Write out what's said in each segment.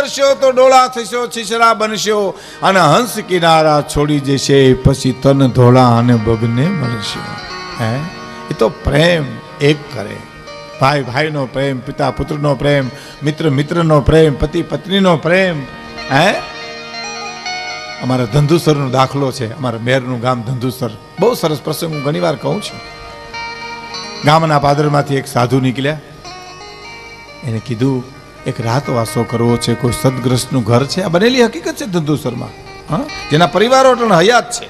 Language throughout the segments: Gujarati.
કરશો તો ડોળા થશો, છીછરા બનશો અને હંસ કિનારા છોડી જશે, પછી તન ધોળા અને બગને મળશે. હે, એ તો પ્રેમ એક કરે. ભાઈ ભાઈનો પ્રેમ, પિતા પુત્રનો પ્રેમ, મિત્ર મિત્રનો પ્રેમ, પતિ પત્નીનો પ્રેમ. હે, અમારા ધંધુસરનો દાખલો છે. અમારા મેરનું ગામ ધંધુસર. બહુ સરસ પ્રસંગ હું ઘણી વાર કહું છું. ગામના પાદરમાંથી એક સાધુ નીકળ્યા. એને કીધું એક રાતવાસો કરવો છે, કોઈ સદગ્રસ્તનું ઘર છે. આ બનેલી હકીકત છે ધંધુસરમાં. હા, જેના પરિવારો પણ હયાત છે.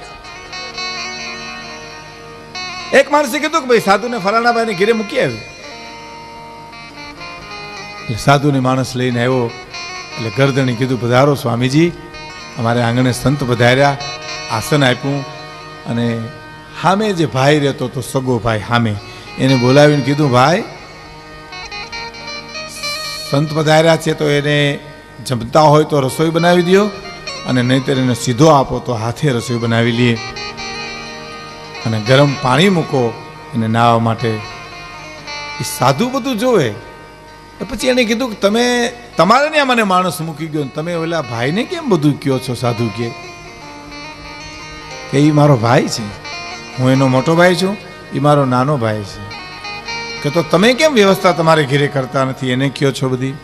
એક માણસે કીધું કે ભાઈ સાધુને ફલાણાભાઈને ઘેરે મૂકી આવ્યું. એટલે સાધુને માણસ લઈને આવ્યો. એટલે ગરદણી કીધું પધારો સ્વામીજી, અમારે આંગણે સંત પધાર્યા, આસન આપ્યું. અને સામે જે ભાઈ રહેતો તો સગો ભાઈ સામે, એને બોલાવીને કીધું ભાઈ સંત પધાર્યા છે તો એને જમતા હોય તો રસોઈ બનાવી દો, અને નહીંતર એને સીધો આપો તો હાથે રસોઈ બનાવી લઈએ, અને ગરમ પાણી મૂકો એને નાહવા માટે. એ સાધુ બધું જોવે. પછી એને કીધું કે તમે તમારે ત્યાં મને માણસ મૂકી ગયો, તમે ઓલા ભાઈને કેમ બધું કહો છો? સાધુ કે એ મારો ભાઈ છે, હું એનો મોટો ભાઈ છું, એ મારો નાનો ભાઈ છે. કે તો તમે કેમ વ્યવસ્થા તમારે ઘેરે કરતા નથી, એને કહો છો બધી?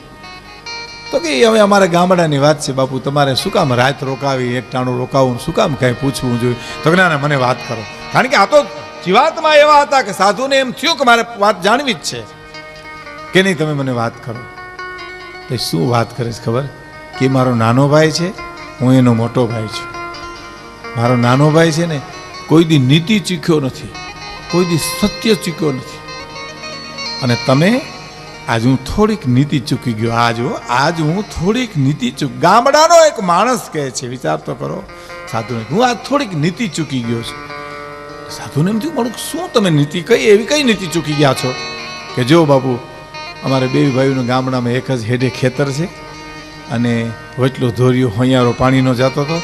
તો કે હવે અમારા ગામડાની વાત છે બાપુ, તમારે શું કામ રાત રોકાવી, એક ટાણું રોકાવું, શું કામ કાંઈ પૂછવું જોઈએ? તો કે ના, મને વાત કરો. કારણ કે આ તો જીવાતમાં એવા હતા કે સાધુને એમ થયું કે મારે વાત જાણવી જ છે. કે નહીં, તમે મને વાત કરો. તો શું વાત કરીશ ખબર? કે મારો નાનો ભાઈ છે, હું એનો મોટો ભાઈ છું. મારો નાનો ભાઈ છે ને કોઈ દી નીતિ ચીખ્યો નથી, કોઈ દી સત્ય ચીખ્યો નથી. અને તમે આજ હું થોડીક નીતિ ચૂકી ગયો. આજ હું થોડીક નીતિ ગામડાનો એક માણસ કહે છે, વિચાર તો કરો સાધુને, હું આજ થોડીક નીતિ ચૂકી ગયો છું. સાધુને એમ થયું, મારું શું તમે નીતિ, એવી કઈ નીતિ ચૂકી ગયા છો? કે જો બાપુ, અમારે બે ભાઈઓના ગામડામાં એક જ હેડે ખેતર છે, અને વચલો ધોરિયો હોંયારો પાણીનો જતો હતો.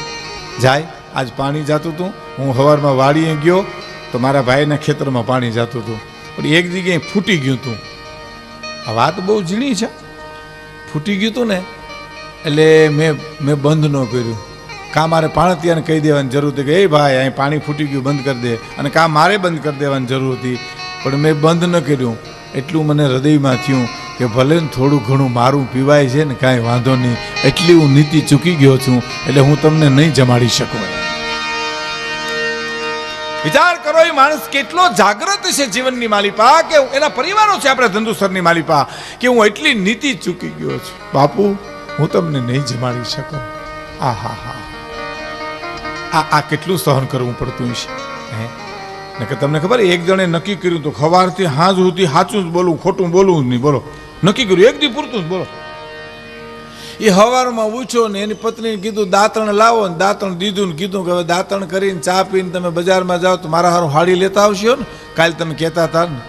જાય આજ પાણી જતું હતું. હું સવારમાં વાડીએ ગયો તો મારા ભાઈના ખેતરમાં પાણી જતું હતું, પણ એક જગ્યાએ ફૂટી ગયું હતું. આ વાત બહુ ઝીણી છે. ફૂટી ગયું હતું ને એટલે મેં બંધ ન કર્યું. કાં મારે પાણતિયાને કહી દેવાની જરૂર હતી કે એ ભાઈ અહીં પાણી ફૂટી ગયું, બંધ કરી દે, અને કાં મારે બંધ કરી દેવાની જરૂર હતી, પણ મેં બંધ ન કર્યું. એટલું મને હૃદયમાં થયું કે ભલે ને થોડું ઘણું મારું પીવાય છે ને, કાંઈ વાંધો નહીં, એટલી હું નીતિ ચૂકી ગયો છું, એટલે હું તમને નહીં જમાડી શકું. વિચાર કરો, એ માણસ કેટલો જાગૃત છે જીવનની માલિપા, કે એના પરિવારો છે આપણે ધંધુસરની માલિપા, કે હું એટલી નીતિ ચૂકી ગયો છું બાપુ, હું તમને નહીં જમાડી શકું. આ હા હા, આ કેટલું સહન કરવું પડતું છે. કે તમને ખબર, એક જણે નક્કી કર્યું તો સવારથી સાંજ સુધી સાચું જ બોલું, ખોટું બોલવું નહીં. બોલો, નક્કી કર્યું એક દી પૂરતું જ બોલો. એ સવારમાં ઉઠ્યો ને એની પત્નીને કીધું દાંતણ લાવો, ને દાંતણ દીધું ને કીધું કે હવે દાંતણ કરીને ચા પીને તમે બજારમાં જાઓ તો મારા હારું હાડી લેતા આવશો ને, કાલે તમે કહેતા હતા ને.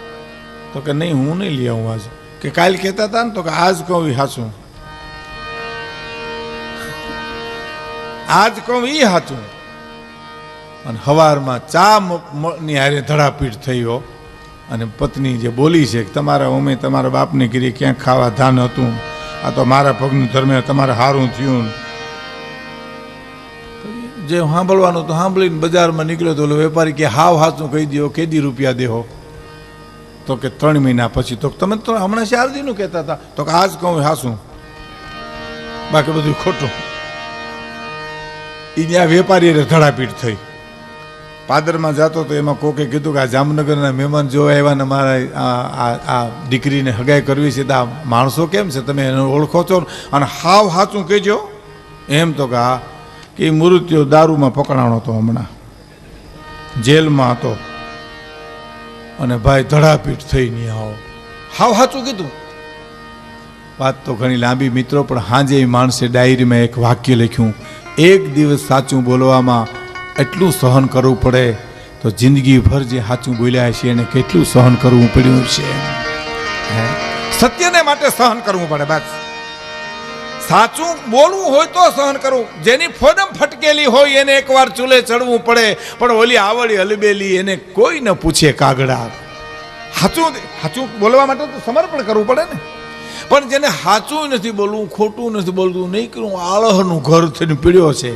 તો કે નહીં, હું નહીં લઈ આવું આજ. કે કાલે કહેતા હતા ને, તો કે આજ કહું એ સાચું, આજ કહું એ સાચું. અને સવારમાં ચા ની હારે ધડાપીટ થયો, અને પત્ની જે બોલી છે કે તમારા અમે તમારા બાપને કીધી ક્યાંક ખાવા ધાન હતું, આ તો મારા પગનું ધર્મે તમારે સારું થયું. જે સાંભળવાનું તો સાંભળીને બજારમાં નીકળ્યો તો વેપારી કે હાવ હાચું કહી દો, કેદી રૂપિયા દેહો? તો કે 3 મહિના પછી. તો તમે તો હમણાં 4 દીનું કહેતા હતા. તો કે આજ કહું હાસું, બાકી બધું ખોટું. એ ત્યાં વેપારી ધડાપીટ થઈ. પાદરમાં જતો તો એમાં કોકે કીધું કે આ જામનગરના મહેમાન જોવા આવ્યા ને મારા આ દીકરીને હગાઈ કરવી છે, તો આ માણસો કેમ છે, તમે એને ઓળખો છો? અને હાવ સાચું કહેજો. એમ તો કે હા, કે મૃત્યુ દારૂમાં પકડાણો હતો, હમણાં જેલમાં હતો, અને ભાઈ ધડાપીટ થઈ નહીં. હાવ સાચું કીધું. વાત તો ઘણી લાંબી મિત્રો, પણ હાજે એ માણસે ડાયરીમાં એક વાક્ય લખ્યું, એક દિવસ સાચું બોલવામાં એટલું સહન કરવું પડે તો જિંદગીભર જે સાચું બોલ્યા છે એને કેટલું સહન કરવું પડ્યું છે. સત્યને માટે સહન કરવું પડે. બસ સાચું બોલવું હોય તો સહન કરવું. જેની ફોડમ ફટકેલી હોય એને એકવાર ચૂલે ચડવું પડે, પણ ઓલી આવડી હલબેલી એને કોઈ ન પૂછે કાગડા. સાચું બોલવા માટે તો સમર્પણ કરવું પડે ને. પણ જેને સાચું નથી બોલવું, ખોટું નથી બોલવું, નહીં કરવું, આળહનું ઘર થઈને પીડ્યો છે.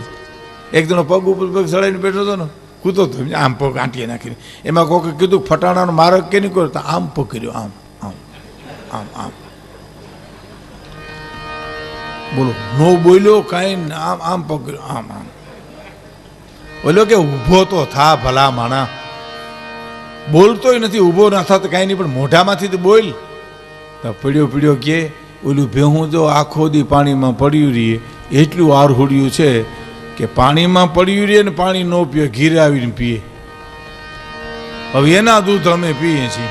એક જણો પગ ઉપર પગ ચડાવીને બેઠો હતો ને, કૂતો હતો આમ પગ આંટીએ નાખીને. એમાં કોઈકે કીધું ફટાણાનો માર્ગ કે નહીં કર્યો, તો આમ પકડ્યો, આમ આમ આમ આમ. બોલો, નો બોલ્યો કાંઈ, આમ આમ પકડ્યો, આમ આમ. બોલ્યો કે ઊભો તો થા ભલા માણા, બોલતોય નથી, ઊભો ના થતો કાંઈ નહીં, પણ મોઢામાંથી તો બોલ. તો પીડ્યો પીડ્યો કે ઓલું ભેહું જો આખો દી પાણીમાં પડ્યું રહીએ, એટલું આરહુડ્યું છે કે પાણીમાં પડ્યું રહીએ ને પાણી ન પીએ, ઘીરે આવીને પીએ. હવે એના દૂધ અમે પીએ છીએ.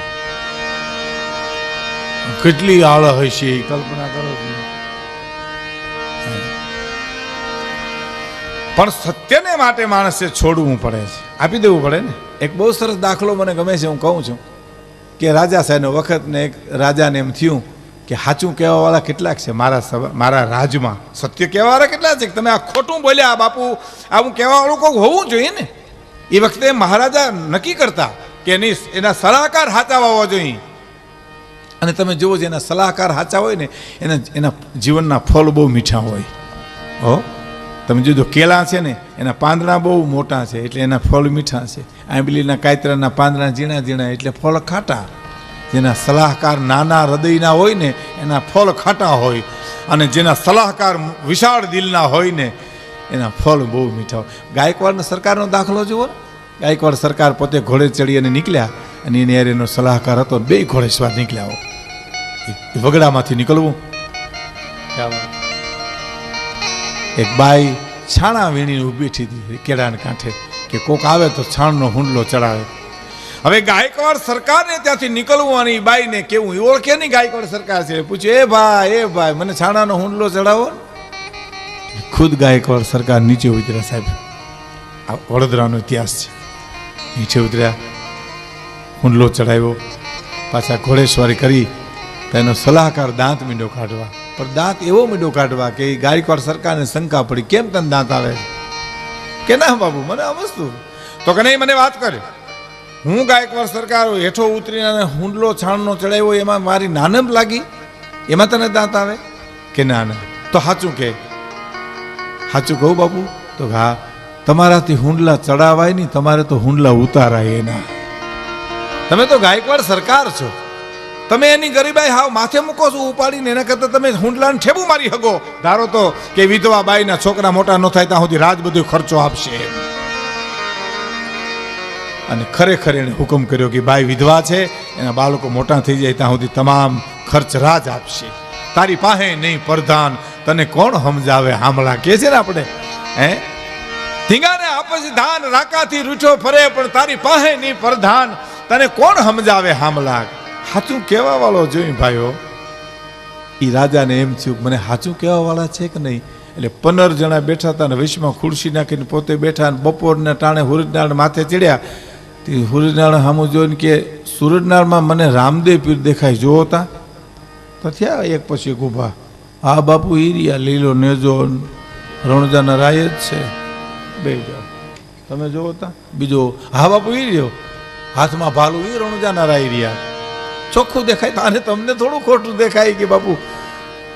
કેટલી આળ હશે એ કલ્પના કરો છો. પણ સત્યને માટે માણસે છોડવું પડે છે, આપી દેવું પડે ને. એક બહુ સરસ દાખલો મને ગમે છે, હું કહું છું કે રાજા સાહેબનો વખત ને એક રાજાને એમ થયું કે સાચું કહેવાવાળા કેટલાક છે મારા રાજમાં, સત્ય કહેવાવાળા કેટલા છે, તમે આ ખોટું બોલ્યા બાપુ, આવું કહેવાવાળું કોઈ હોવું જોઈએ ને. એ વખતે મહારાજા નક્કી કરતા કે નહીં, એના સલાહકાર સાચા હોવા જોઈએ. અને તમે જુઓ છો એના સલાહકાર સાચા હોય ને એના જીવનના ફળ બહુ મીઠા હોય. હો, તમે જોજો કેળા છે ને એના પાંદડા બહુ મોટા છે એટલે એના ફળ મીઠા છે. આંબલીના કાયતરાના પાંદડા ઝીણા ઝીણા એટલે ફળ ખાટા. જેના સલાહકાર નાના હૃદયના હોય ને એના ફળ ખાટા હોય, અને જેના સલાહકાર વિશાળ દિલના હોય ને એના ફળ બહુ મીઠા હોય. ગાયકવાડ સરકારનો દાખલો જુઓ. ગાયકવાડ સરકાર પોતે ઘોડે ચડી અને નીકળ્યા, અને એની યાર એનો સલાહકાર હતો, બે ઘોડે સવાર નીકળ્યા હો. વગડામાંથી નીકળવું. એક બાઈ છાણા વીણીને ઊભી હતી કેળાને કાંઠે કે કોક આવે તો છાણનો હુંડલો ચડાવે. હવે ગાયકવાડ સરકારને ત્યાંથી નીકળવું અને બાઈને કેવું, એ ઓળખે નહીં ગાયકવાડ સરકાર છે. પૂછ્યું, એ ભાઈ મને છાણાનો હુંડલો ચડાવો. ખુદ ગાયકવાડ સરકાર નીચે ઉતર્યા. સાહેબ, આ વડોદરાનો ઇતિહાસ છે. નીચે ઉતર્યા, હુંડલો ચડાવ્યો, પાછા ઘોડેસવારી કરી. તો એનો સલાહકાર દાંત મીંડો કાઢવા, પણ દાંત એવો મીંડો કાઢવા કે ગાયકવાડ સરકારને શંકા પડી, કેમ તને દાંત આવે કે ના બાબુ મને આ વસ્તુ. તો કે નહીં, મને વાત કરે, હું ગાયકવાડ સરકાર હેઠો ઉતરીને હુંડલો છાણનો ચડાવ્યો, એમાં મારી નાનમ લાગી, એમાં તને દાંત આવે કે ના ના. તો સાચું કે સાચું કહું બાપુ? તો હા, તમારાથી હુંડલા ચડાવાય નહીં, તમારે તો હુંડલા ઉતારાય એના. તમે તો ગાયકવાડ સરકાર છો, તમે એની ગરીબાઈ હાવ માથે મૂકો છો ઉપાડીને, એના કરતાં તમે હુંડલાને ઠેબું મારી શકો. ધારો તો કે વિધવા બાઈના છોકરા મોટા ન થાય ત્યાં સુધી રાજ બધો ખર્ચો આપશે. અને ખરેખર એને હુકમ કર્યો કે બાઈ વિધવા છે, એના બાળકો મોટા થઈ જાય ત્યાં સુધી તમામ ખર્ચ રાજ આપશે. તારી પાસે નહીં પ્રધાન, તને કોણ સમજાવે હામલા કે છે ને આપણે. હે, ધીંગાને આપસ ધાન રાકાથી રૂઠો ફરે, પણ તારી પાસે નહીં પ્રધાન, તને કોણ સમજાવે હામલા. સાચું કહેવા વાળો જોઈ ભાઈઓ. એ રાજાને એમ થયું મને સાચું કહેવા વાળા છે કે નહીં. એટલે 15 જણા બેઠા હતા ને વૈશમાં ખુરશી નાખીને પોતે બેઠા, ને બપોરના ટાણે સૂરજનારાયણ માથે ચડ્યા. તે સૂરજનારાયણ સામું જોઈને કે સૂરજનારાયણમાં મને રામદેવ પીર દેખાય, જોવો તા. તો થયા એક પછી એક ઊભા. હા બાપુ, ઈ રહ્યા લીલો નેજો રણજાના રાય જ છે, બે જાઓ તમે જોવો તા. બીજો, હા બાપુ ઈ રહ્યો હાથમાં ભાલું, એ રણજાના રાય રહ્યા. ચોખ્ખું દેખાય. આને તમને થોડું ખોટું દેખાય કે બાપુ?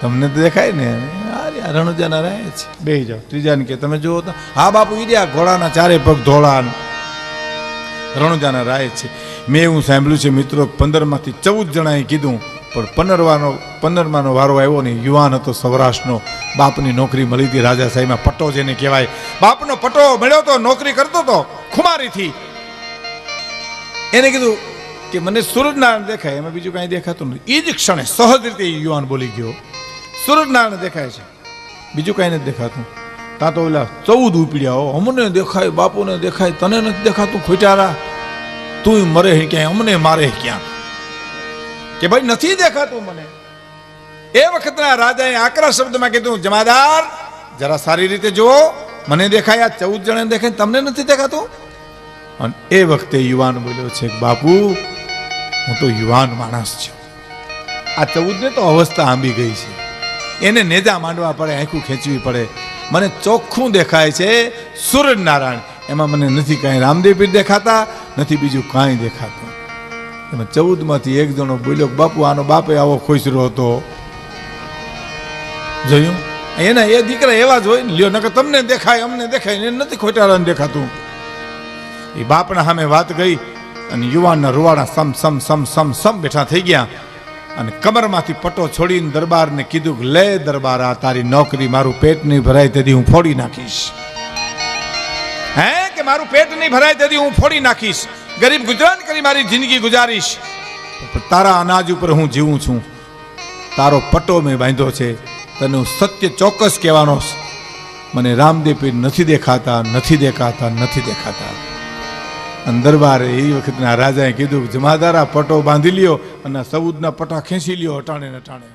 તમને તો દેખાય ને, આ રણુજાના રહે છે, બે જાઓ. ત્રીજાને કે તમે જુઓ તો, હા બાપુ ઈ રહ્યા ઘોડાના ચારે પગ ધોળા, રણુજાના રાય છે. મેં એવું સાંભળ્યું છે મિત્રો, 15માંથી 14 જણાએ કીધું, પણ 15માનો વારો આવ્યો ને. યુવાન હતો, સૌરાષ્ટ્રનો, બાપની નોકરી મળી હતી રાજા સાહેબમાં, પટ્ટો જેને કહેવાય. બાપનો પટ્ટો મળ્યો તો, નોકરી કરતો હતો ખુમારીથી. એને કીધું કે મને સૂરજનારાયણ દેખાય, એમાં બીજું કાંઈ દેખાતું નથી. એ જ ક્ષણે સહજ રીતે યુવાન બોલી ગયો, સૂરજનારાયણ દેખાય છે, બીજું કાંઈ નથી દેખાતું. ત્યાં તો ઓલા 14 ઉપડ્યા, હો અમને દેખાય, બાપુને દેખાય, તને નથી દેખાતું ખોટારા, તું મરે ક્યાંય, અમને મારે ક્યાં, કે ભાઈ નથી દેખાતું મને. એ વખતના રાજાએ આકરા શબ્દમાં કીધું, જમાદાર જરા સારી રીતે જુઓ, મને દેખાય, આ 14 જણાને દેખાય, તમને નથી દેખાતું. અને એ વખતે યુવાન બોલ્યો છે, બાપુ હું તો યુવાન માણસ છું, આ 14 ને તો અવસ્થા આંબી ગઈ છે, એને નેજા માંડવા પડે, આંખું ખેંચવી પડે. મને ચોખ્ખું દેખાય છે સૂરજનારાયણ, એમાં મને નથી કાંઈ રામદેવ પીર દેખાતા, નથી બીજું કાંઈ દેખાતું. એમાં 14માંથી એક જણો બોલ્યો, બાપુ આનો બાપે આવો ખોસરો હતો, જોયું એના એ દીકરા એવા જ હોય ને, લ્યો નકર તમને દેખાય અમને દેખાય એને નથી ખોટારાને દેખાતું. એ બાપના સામે વાત ગઈ અને યુવાનના રૂવાડા સમ સમ સમ સમ સમ બેઠા થઈ ગયા અને કમરમાંથી પટો છોડીને દરબારને કીધું કે લે દરબાર, આ તારી નોકરી, મારું પેટ નહીં ભરાય તેથી હું ફોડી નાખીશ. હે કે મારું પેટ નહીં ભરાય તેથી હું ફોડી નાખીશ, ગરીબ ગુજરાન કરી મારી જિંદગી ગુજારીશ, તારા અનાજ ઉપર હું જીવું છું, તારો પટો મેં બાંધ્યો છે, તને હું સત્ય ચોક્કસ કહેવાનો, મને રામદેવ પીર નથી દેખાતા, નથી દેખાતા, નથી દેખાતા. અને દરબારે એ વખતના રાજાએ કીધું જમાદાર આ પટો બાંધી લ્યો અને સૌદના પટા ખેંચી લ્યો અટાણે ને અટાણે.